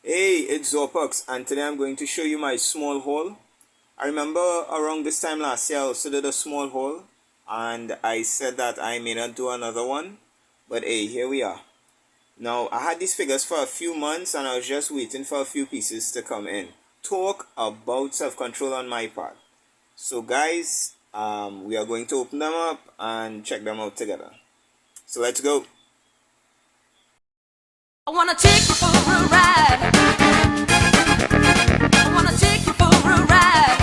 Hey, it's Zorpux, and today I'm going to show you my small haul. I remember around this time last year I also did a small haul, and I said that I may not do another one, but hey, here we are. Now, I had these figures for a few months and I was just waiting for a few pieces to come in. Talk about self-control on my part. So guys, we are going to open them up and check them out together. So let's go. I wanna take you for a ride. I wanna take you for a ride.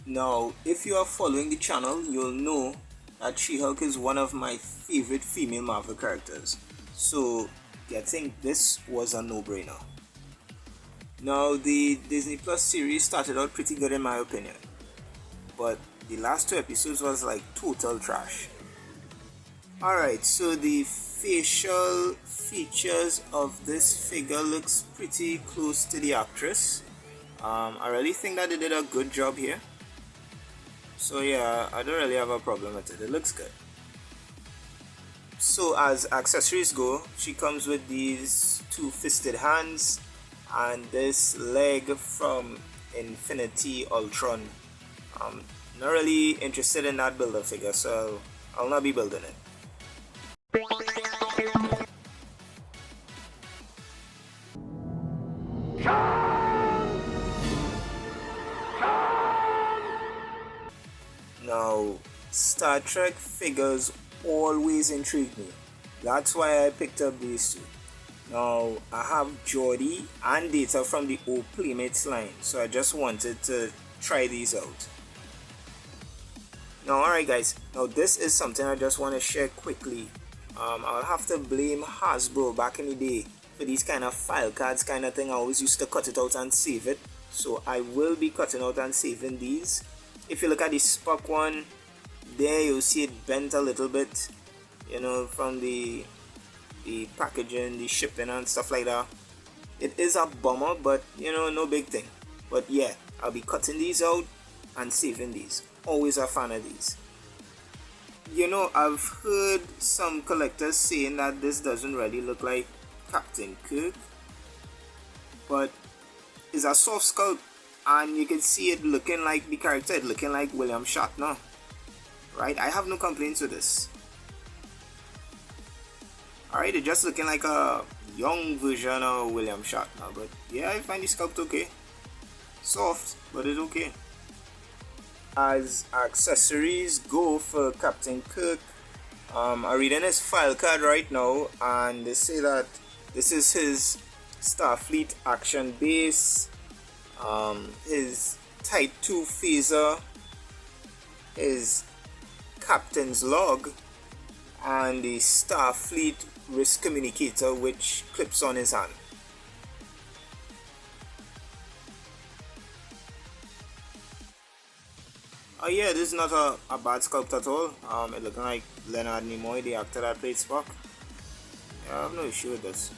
Now, if you are following the channel, you'll know that She-Hulk is one of my favorite female Marvel characters. So, getting this was a no-brainer. Now, the Disney Plus series started out pretty good in my opinion, but the last 2 episodes was like total trash. Alright, so the facial features of this figure looks pretty close to the actress. I really think that they did a good job here. So yeah, I don't really have a problem with it. It looks good. So as accessories go, she comes with these 2-fisted hands and this leg from Infinity Ultron. Not really interested in that builder figure, so I'll not be building it. Now, Star Trek figures always intrigue me. That's why I picked up these two. Now, I have Geordi and Data from the old Playmates line, so I just wanted to try these out. Now, alright guys, now this is something I just want to share quickly. I'll have to blame Hasbro back in the day for these kind of file cards kind of thing. I always used to cut it out and save it, so I will be cutting out and saving these. If you look at the Spock one, there you'll see it bent a little bit, you know, from the packaging, the shipping and stuff like that. It is a bummer, but you know, no big thing. But yeah, I'll be cutting these out and saving these. Always a fan of these. You know, I've heard some collectors saying that this doesn't really look like Captain Kirk, but it's a soft sculpt and you can see it looking like the character, it looking like William Shatner, right? I have no complaints with this. Alright, it's just looking like a young version of William Shatner, but yeah, I find the sculpt okay. Soft, but it's okay. As accessories go for Captain Kirk, I'm reading his file card right now, and they say that this is his Starfleet action base, his Type 2 phaser, his captain's log, and the Starfleet risk communicator which clips on his hand. Oh yeah, this is not a bad sculpt at all. It looking like Leonard Nimoy, the actor that played Spock. Yeah, I have no issue with this.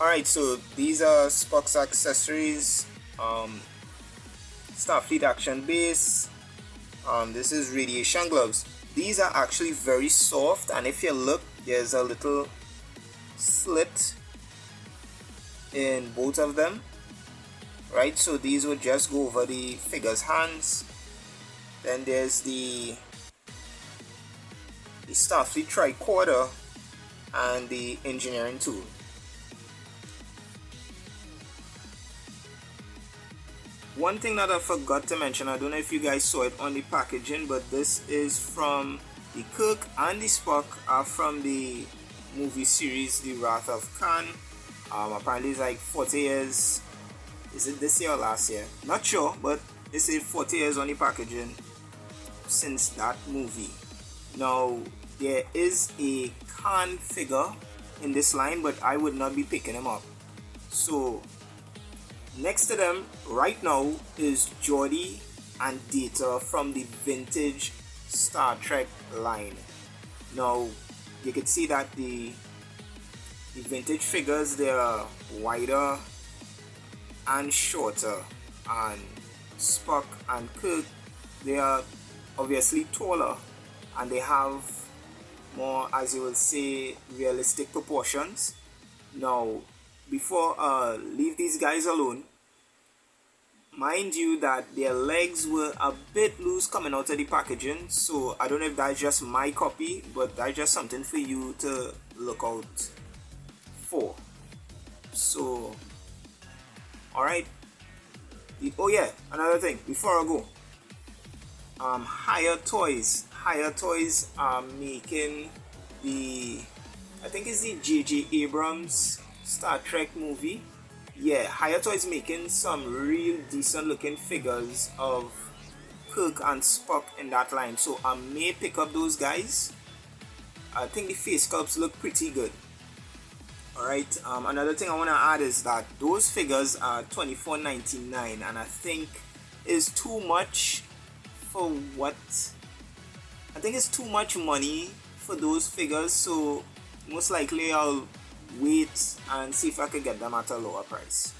Alright, so these are Spock's accessories. Starfleet action base. This is radiation gloves. These are actually very soft, and if you look, there's a little slit in both of them. Right, so these would just go over the figure's hands. Then there's the Starfleet tricorder and the engineering tool. One thing that I forgot to mention, I don't know if you guys saw it on the packaging, but this is from the Kirk and the Spock are from the movie series The Wrath of Khan. Apparently it's like 40 years. Is it this year or last year? Not sure, but they say 40 years on the packaging since that movie. Now, there is a Khan figure in this line, but I would not be picking him up. So, next to them right now is Geordi and Data from the vintage Star Trek line. Now, you can see that the vintage figures, they are wider and shorter, and Spock and Kirk, they are obviously taller, and they have more, as you will say, realistic proportions. Now, before leave these guys alone, mind you that their legs were a bit loose coming out of the packaging, so I don't know if that's just my copy, but that's just something for you to look out for. So, alright. Oh yeah, another thing before I go. Higher Toys are making the, I think it's the J.J. Abrams Star Trek movie. Yeah, Higher Toys making some real decent looking figures of Kirk and Spock in that line. So I may pick up those guys. I think the face sculpts look pretty good. Alright, another thing I want to add is that those figures are $24.99, and I think is too much for what, I think it's too much money for those figures, so most likely I'll wait and see if I can get them at a lower price.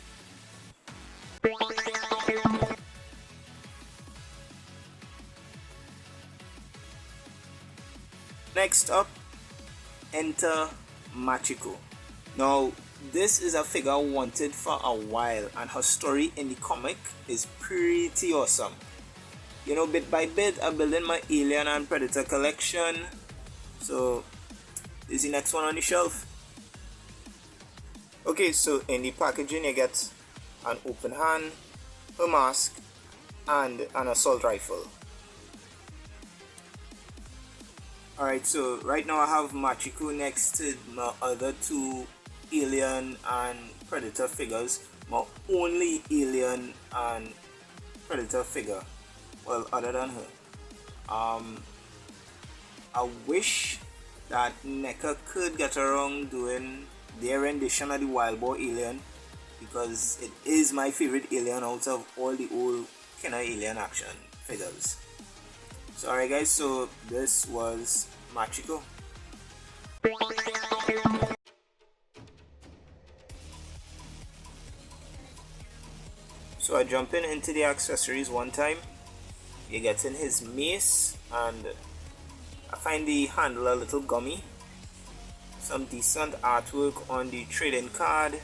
Next up, enter Machiko. Now, this is a figure I wanted for a while, and her story in the comic is pretty awesome. You know, bit by bit, I'm building my Alien and Predator collection. So, this is the next one on the shelf. Okay, so in the packaging, you get an open hand, a mask, and an assault rifle. Alright, so right now I have Machiko next to my other two Alien and Predator figures. My only Alien and Predator figure. Well, other than her. I wish that NECA could get around doing their rendition of the Wild Boar Alien, because it is my favorite alien out of all the old kind of alien action figures. So alright guys, so this was Machiko. So I jump into the accessories one time. You get in his mace, and I find the handle a little gummy. Some decent artwork on the trading card,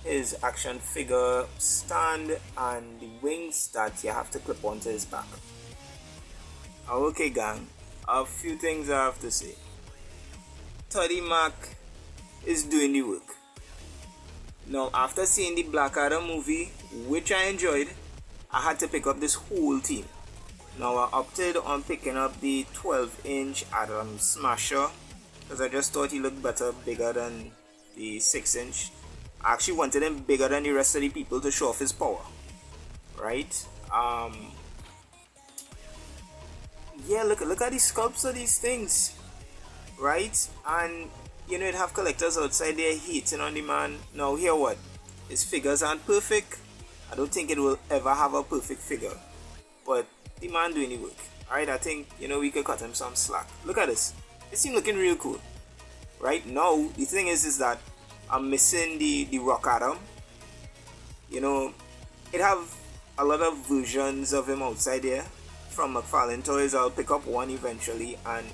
his action figure stand, and the wings that you have to clip onto his back. Okay gang, a few things I have to say. Toddy Mac is doing the work. Now, after seeing the Black Adam movie, which I enjoyed, I had to pick up this whole team. Now I opted on picking up the 12-inch Atom Smasher because I just thought he looked better, bigger than the 6-inch. I actually wanted him bigger than the rest of the people to show off his power. Right? Yeah, look at the sculpts of these things. Right? And you know, you'd have collectors outside there hating on the man. Now hear what? His figures aren't perfect. I don't think it will ever have a perfect figure. But the man doing the work. Alright, I think, you know, we could cut him some slack. Look at this. This thing looking real cool. Right now, the thing is that I'm missing the Rock Atom. You know, it have a lot of versions of him outside there. From McFarlane Toys, I'll pick up one eventually and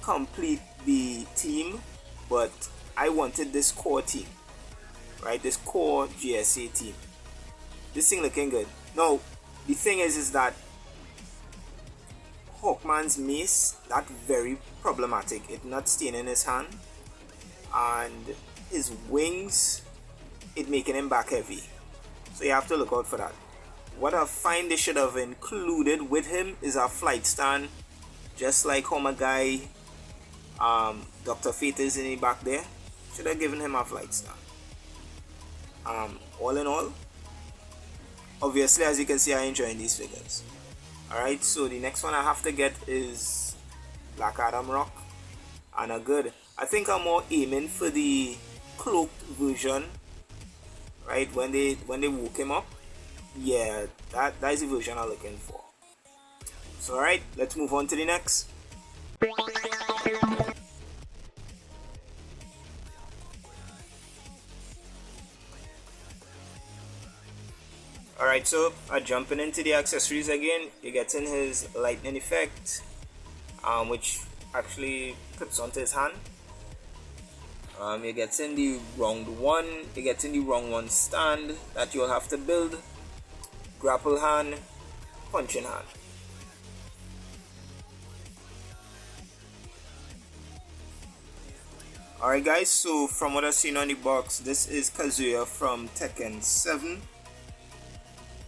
complete the team. But I wanted this core team. Right, this core GSA team. This thing looking good. Now, the thing is that Hawkman's mace, that very problematic. It not staying in his hand, and his wings, it making him back heavy. So you have to look out for that. What I find they should have included with him is a flight stand, just like how my guy Dr. Fate is in the back there. Should have given him a flight stand. All in all, obviously, as you can see, I enjoy these figures. Alright, so the next one I have to get is Black Adam Rock. And a good, I think I'm more aiming for the cloaked version. Right, when they woke him up. Yeah, that is the version I'm looking for. So alright, let's move on to the next. Alright, so jumping into the accessories again, you're getting his lightning effect, which actually clips onto his hand. You're getting the round one, you're getting the round one stand that you'll have to build, grapple hand, punching hand. Alright guys, so from what I've seen on the box, this is Kazuya from Tekken 7.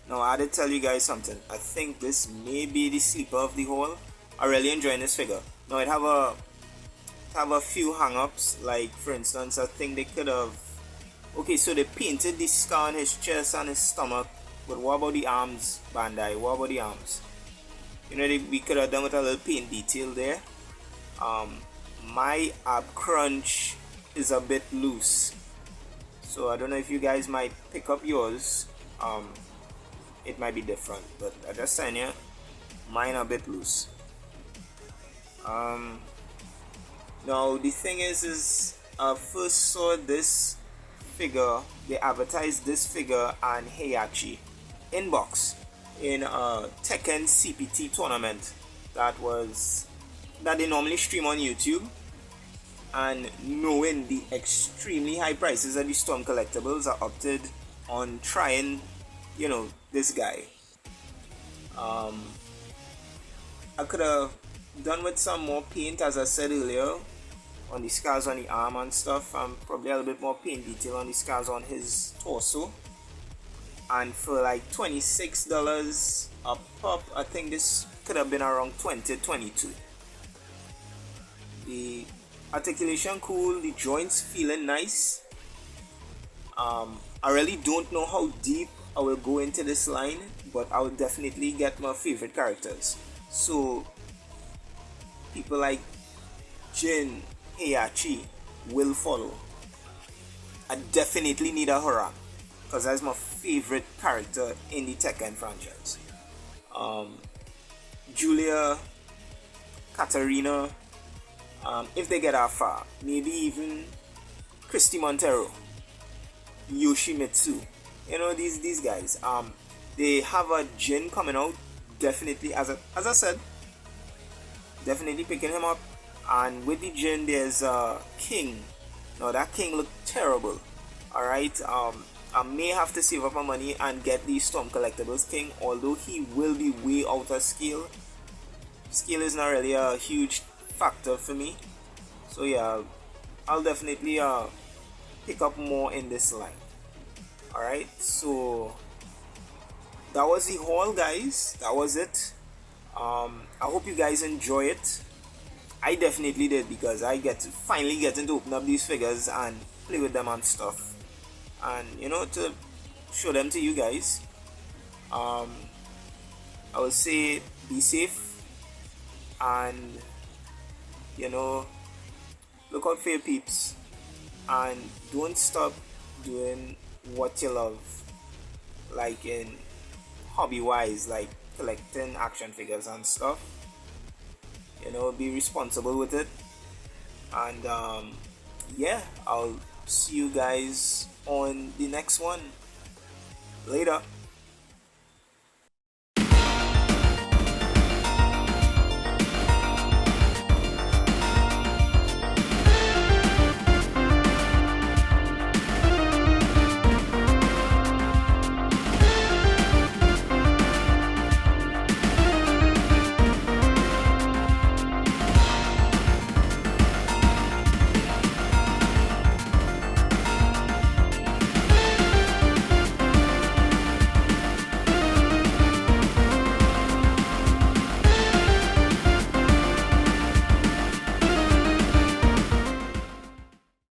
Now I had to tell you guys something. I think this may be the sleeper of the whole. I'm really enjoying this figure. Now it have a few hang-ups, like for instance I think they could have, okay, so they painted the scar on his chest and his stomach, but what about the arms, Bandai? What about the arms? You know, we could have done with a little paint detail there. My ab crunch is a bit loose, so I don't know if you guys might pick up yours. It might be different, but I just saying, yeah, mine a bit loose. Now the thing is I first saw this figure, they advertised this figure and Heihachi inbox in a Tekken CPT tournament that they normally stream on YouTube, and knowing the extremely high prices of the Storm collectibles, I opted on trying, you know, this guy. I could have done with some more paint, as I said earlier, on the scars on the arm and stuff, and probably a little bit more paint detail on the scars on his torso. And for like $26 a pop, I think this could have been around 20, 22. The articulation cool, the joints feeling nice. I really don't know how deep I will go into this line, but I will definitely get my favorite characters. So people like Jin, Heihachi will follow. I definitely need a Hora, because that's my favorite character in the Tekken franchise. Julia, Katarina, if they get that far, maybe even Christy Montero, Yoshimitsu. You know, these guys. They have a Jin coming out. Definitely, as I said, definitely picking him up. And with the Jin, there's King. Now that King looked terrible. Alright, I may have to save up my money and get the Storm Collectibles King, although he will be way out of scale. Scale is not really a huge factor for me. So yeah, I'll definitely pick up more in this line. Alright, so that was the haul, guys. That was it. I hope you guys enjoy it. I definitely did, because I finally getting to open up these figures and play with them and stuff, and you know, to show them to you guys. I will say be safe, and you know, look out for your peeps, and don't stop doing what you love, like in hobby wise, like collecting action figures and stuff. You know, be responsible with it. And yeah, I'll see you guys on the next one. Later.